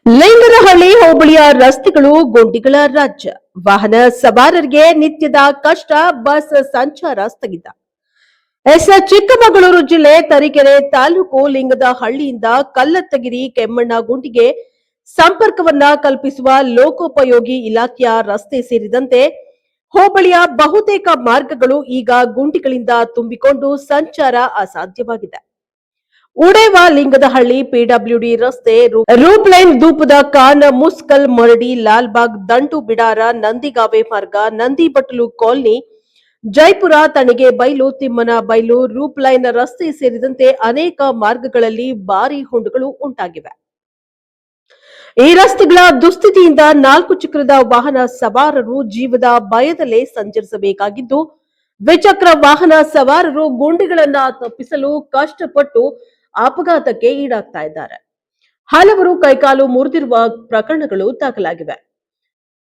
ಲಿಂಗದಹಳ್ಳಿ ಹೋಬಳಿಯ ರಸ್ತೆಗಳು ಗುಂಡಿಗಳ ರಾಜ್ಯ. ವಾಹನ ಸವಾರರಿಗೆ ನಿತ್ಯದ ಕಷ್ಟ. ಬಸ್ ಸಂಚಾರ ಸ್ಥಗಿತ. ಚಿಕ್ಕಮಗಳೂರು ಜಿಲ್ಲೆ ತರೀಕೆರೆ ತಾಲೂಕು ಲಿಂಗದಹಳ್ಳಿಯಿಂದ ಕಲ್ಲತ್ತಗಿರಿ ಕೆಮ್ಮಣ್ಣಗುಂಡಿಗೆ ಸಂಪರ್ಕವನ್ನ ಕಲ್ಪಿಸುವ ಲೋಕೋಪಯೋಗಿ ಇಲಾಖೆಯ ರಸ್ತೆ ಸೇರಿದಂತೆ ಹೋಬಳಿಯ ಬಹುತೇಕ ಮಾರ್ಗಗಳು ಈಗ ಗುಂಡಿಗಳಿಂದ ತುಂಬಿಕೊಂಡು ಸಂಚಾರ ಅಸಾಧ್ಯವಾಗಿದೆ. ಉಡೇವ ಲಿಂಗದಹಳ್ಳಿ ಪಿಡಬ್ಲ್ಯೂಡಿ ರಸ್ತೆ, ರೂಪ್ ಲೈನ್ ದೂಪದ ಕಾನ್, ಮುಸ್ಕಲ್, ಮೊರಡಿ, ಲಾಲ್ಬಾಗ್, ದಂಡು ಬಿಡಾರ, ನಂದಿಗಾವೆ ಮಾರ್ಗ, ನಂದಿಬಟ್ಲು ಕಾಲನಿ, ಜೈಪುರ, ತಣಿಗೆ ಬೈಲು, ತಿಮ್ಮನ ಬೈಲು, ರೂಪ್ ಲೈನ್ ರಸ್ತೆ ಸೇರಿದಂತೆ ಅನೇಕ ಮಾರ್ಗಗಳಲ್ಲಿ ಭಾರೀ ಹೊಂಡಗಳು ಉಂಟಾಗಿವೆ. ಈ ರಸ್ತೆಗಳ ದುಸ್ಥಿತಿಯಿಂದ 4 ಚಕ್ರದ ವಾಹನ ಸವಾರರು ಜೀವದ ಭಯದಲ್ಲೇ ಸಂಚರಿಸಬೇಕಾಗಿದ್ದು, ದ್ವಿಚಕ್ರ ವಾಹನ ಸವಾರರು ಗುಂಡಿಗಳನ್ನ ತಪ್ಪಿಸಲು ಕಷ್ಟಪಟ್ಟು ಅಪಘಾತಕ್ಕೆ ಈಡಾಗ್ತಾ ಇದ್ದಾರೆ. ಹಲವರು ಕೈಕಾಲು ಮುರಿದಿರುವ ಪ್ರಕರಣಗಳು ದಾಖಲಾಗಿವೆ.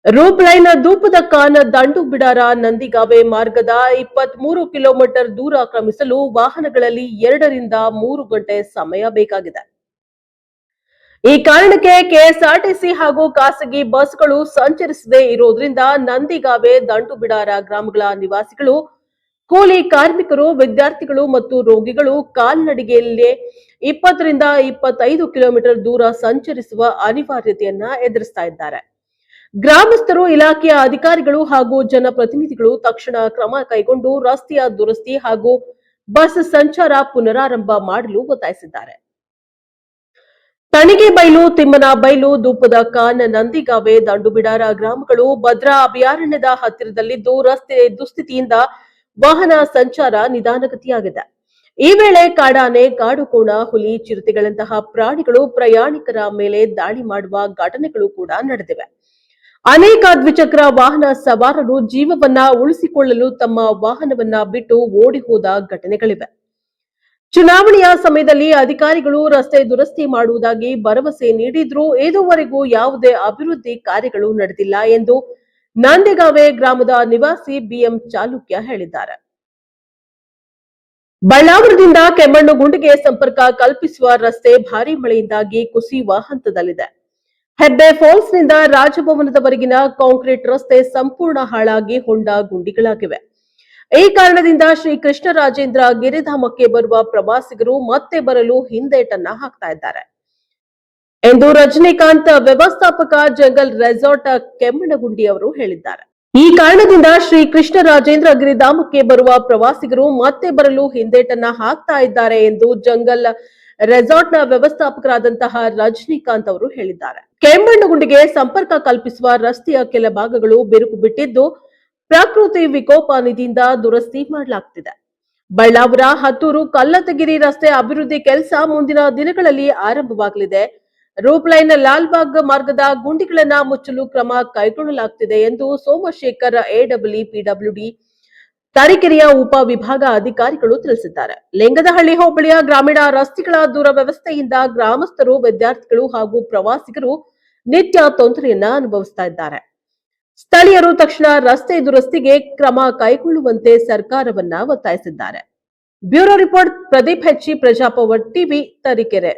ರೂಪ್ ಲೈನ್ ದೂಪದ ಕಾನ್, ದಂಡು ಬಿಡಾರ, ನಂದಿಗಾವೆ ಮಾರ್ಗದ 23 ಕಿಲೋಮೀಟರ್ ದೂರ ಕ್ರಮಿಸಲು ವಾಹನಗಳಲ್ಲಿ 2 ರಿಂದ 3 ಗಂಟೆ ಸಮಯ ಬೇಕಾಗಿದೆ. ಈ ಕಾರಣಕ್ಕೆ ಕೆಎಸ್ಆರ್ಟಿಸಿ ಹಾಗೂ ಖಾಸಗಿ ಬಸ್ಗಳು ಸಂಚರಿಸದೇ ಇರೋದ್ರಿಂದ ನಂದಿಗಾವೆ, ದಂಡು ಬಿಡಾರ ಗ್ರಾಮಗಳ ನಿವಾಸಿಗಳು, ಕೂಲಿ ಕಾರ್ಮಿಕರು, ವಿದ್ಯಾರ್ಥಿಗಳು ಮತ್ತು ರೋಗಿಗಳು ಕಾಲ್ನಡಿಗೆಯಲ್ಲೇ 20 ರಿಂದ 25 ಕಿಲೋಮೀಟರ್ ದೂರ ಸಂಚರಿಸುವ ಅನಿವಾರ್ಯತೆಯನ್ನ ಎದುರಿಸ್ತಾ ಇದ್ದಾರೆ. ಗ್ರಾಮಸ್ಥರು, ಇಲಾಖೆಯ ಅಧಿಕಾರಿಗಳು ಹಾಗೂ ಜನಪ್ರತಿನಿಧಿಗಳು ತಕ್ಷಣ ಕ್ರಮ ಕೈಗೊಂಡು ರಸ್ತೆಯ ದುರಸ್ತಿ ಹಾಗೂ ಬಸ್ ಸಂಚಾರ ಪುನರಾರಂಭ ಮಾಡಲು ಒತ್ತಾಯಿಸಿದ್ದಾರೆ. ತಣಿಗೆ ಬೈಲು, ತಿಮ್ಮನ ಬೈಲು, ದೂಪದ ಕಾನ್, ನಂದಿಗಾವೆ, ದಂಡುಬಿಡಾರ ಗ್ರಾಮಗಳು ಭದ್ರಾ ಅಭಯಾರಣ್ಯದ ಹತ್ತಿರದಲ್ಲಿದ್ದು ರಸ್ತೆ ದುಸ್ಥಿತಿಯಿಂದ ವಾಹನ ಸಂಚಾರ ನಿಧಾನಗತಿಯಾಗಿದೆ. ಈ ವೇಳೆ ಕಾಡಾನೆ, ಕಾಡುಕೋಣ, ಹುಲಿ, ಚಿರತೆಗಳಂತಹ ಪ್ರಾಣಿಗಳು ಪ್ರಯಾಣಿಕರ ಮೇಲೆ ದಾಳಿ ಮಾಡುವ ಘಟನೆಗಳು ಕೂಡ ನಡೆದಿವೆ. ಅನೇಕ ದ್ವಿಚಕ್ರ ವಾಹನ ಸವಾರರು ಜೀವವನ್ನ ಉಳಿಸಿಕೊಳ್ಳಲು ತಮ್ಮ ವಾಹನವನ್ನ ಬಿಟ್ಟು ಓಡಿ ಹೋದ ಘಟನೆಗಳಿವೆ. ಚುನಾವಣೆಯ ಸಮಯದಲ್ಲಿ ಅಧಿಕಾರಿಗಳು ರಸ್ತೆ ದುರಸ್ತಿ ಮಾಡುವುದಾಗಿ ಭರವಸೆ ನೀಡಿದ್ರೂ ಇದುವರೆಗೂ ಯಾವುದೇ ಅಭಿವೃದ್ಧಿ ಕಾರ್ಯಗಳು ನಡೆದಿಲ್ಲ ಎಂದು ನಂದಿಗಾವೆ ಗ್ರಾಮದ ನಿವಾಸಿ ಬಿಎಂ ಚಾಲುಕ್ಯ ಹೇಳಿದ್ದಾರೆ. ಬಳ್ಳಾವರದಿಂದ ಕೆಮ್ಮಣ್ಣಗುಂಡಿಗೆ ಸಂಪರ್ಕ ಕಲ್ಪಿಸುವ ರಸ್ತೆ ಭಾರೀ ಮಳೆಯಿಂದಾಗಿ ಕುಸಿಯುವ ಹಂತದಲ್ಲಿದೆ. ಹೆಬ್ಬೆ ಫಾಲ್ಸ್ನಿಂದ ರಾಜಭವನದವರೆಗಿನ ಕಾಂಕ್ರೀಟ್ ರಸ್ತೆ ಸಂಪೂರ್ಣ ಹಾಳಾಗಿ ಹೊಂಡ ಗುಂಡಿಗಳಾಗಿವೆ. ಈ ಕಾರಣದಿಂದ ಶ್ರೀ ಕೃಷ್ಣರಾಜೇಂದ್ರ ಗಿರಿಧಾಮಕ್ಕೆ ಬರುವ ಪ್ರವಾಸಿಗರು ಮತ್ತೆ ಬರಲು ಹಿಂದೇಟನ್ನ ಹಾಕ್ತಾ ಇದ್ದಾರೆ ಎಂದು ರಜನಿಕಾಂತ್, ವ್ಯವಸ್ಥಾಪಕ ಜಂಗಲ್ ರೆಸಾರ್ಟ್ ಕೆಮ್ಮಣ್ಣಗುಂಡಿ ಅವರು ಹೇಳಿದ್ದಾರೆ. ಈ ಕಾರಣದಿಂದ ಶ್ರೀ ಕೃಷ್ಣರಾಜೇಂದ್ರ ಗಿರಿಧಾಮಕ್ಕೆ ಬರುವ ಪ್ರವಾಸಿಗರು ಮತ್ತೆ ಬರಲು ಹಿಂದೇಟನ್ನ ಹಾಕ್ತಾ ಇದ್ದಾರೆ ಎಂದು ಜಂಗಲ್ ರೆಸಾರ್ಟ್ನ ವ್ಯವಸ್ಥಾಪಕರಾದಂತಹ ರಜನಿಕಾಂತ್ ಅವರು ಹೇಳಿದ್ದಾರೆ. ಕೆಮ್ಮಣ್ಣಗುಂಡಿಗೆ ಸಂಪರ್ಕ ಕಲ್ಪಿಸುವ ರಸ್ತೆಯ ಕೆಲ ಭಾಗಗಳು ಬಿರುಕು ಬಿಟ್ಟಿದ್ದು ಪ್ರಕೃತಿ ವಿಕೋಪ ನಿಧಿಯಿಂದ ದುರಸ್ತಿ ಮಾಡಲಾಗುತ್ತಿದೆ. ಬಳ್ಳಾವರ, ಹತ್ತೂರು, ಕಲ್ಲತ್ತಗಿರಿ ರಸ್ತೆ ಅಭಿವೃದ್ಧಿ ಕೆಲಸ ಮುಂದಿನ ದಿನಗಳಲ್ಲಿ ಆರಂಭವಾಗಲಿದೆ. ರೂಪ್ ಲೈನ್, ಲಾಲ್ಬಾಗ್ ಮಾರ್ಗದ ಗುಂಡಿಗಳನ್ನ ಮುಚ್ಚಲು ಕ್ರಮ ಕೈಗೊಳ್ಳಲಾಗುತ್ತಿದೆ ಎಂದು ಸೋಮಶೇಖರ್, ಎಡಬ್ಲ್ಯೂ ಪಿಡಬ್ಲ್ಯೂಡಿ ತರೀಕೆರೆಯ ಉಪ ವಿಭಾಗ ಅಧಿಕಾರಿಗಳು ತಿಳಿಸಿದ್ದಾರೆ. ಲಿಂಗದಹಳ್ಳಿ ಹೋಬಳಿಯ ಗ್ರಾಮೀಣ ರಸ್ತೆಗಳ ದುರವ್ಯವಸ್ಥೆಯಿಂದ ಗ್ರಾಮಸ್ಥರು, ವಿದ್ಯಾರ್ಥಿಗಳು ಹಾಗೂ ಪ್ರವಾಸಿಗರು ನಿತ್ಯ ತೊಂದರೆಯನ್ನ ಅನುಭವಿಸ್ತಾ ಇದ್ದಾರೆ. ಸ್ಥಳೀಯರು ತಕ್ಷಣ ರಸ್ತೆ ದುರಸ್ತಿಗೆ ಕ್ರಮ ಕೈಗೊಳ್ಳುವಂತೆ ಸರ್ಕಾರವನ್ನ ಒತ್ತಾಯಿಸಿದ್ದಾರೆ. ಬ್ಯೂರೋ ರಿಪೋರ್ಟ್, ಪ್ರದೀಪ್ ಹೆಚ್ಚಿ, ಪ್ರಜಾಪವರ್ ಟಿವಿ, ತರೀಕೆರೆ.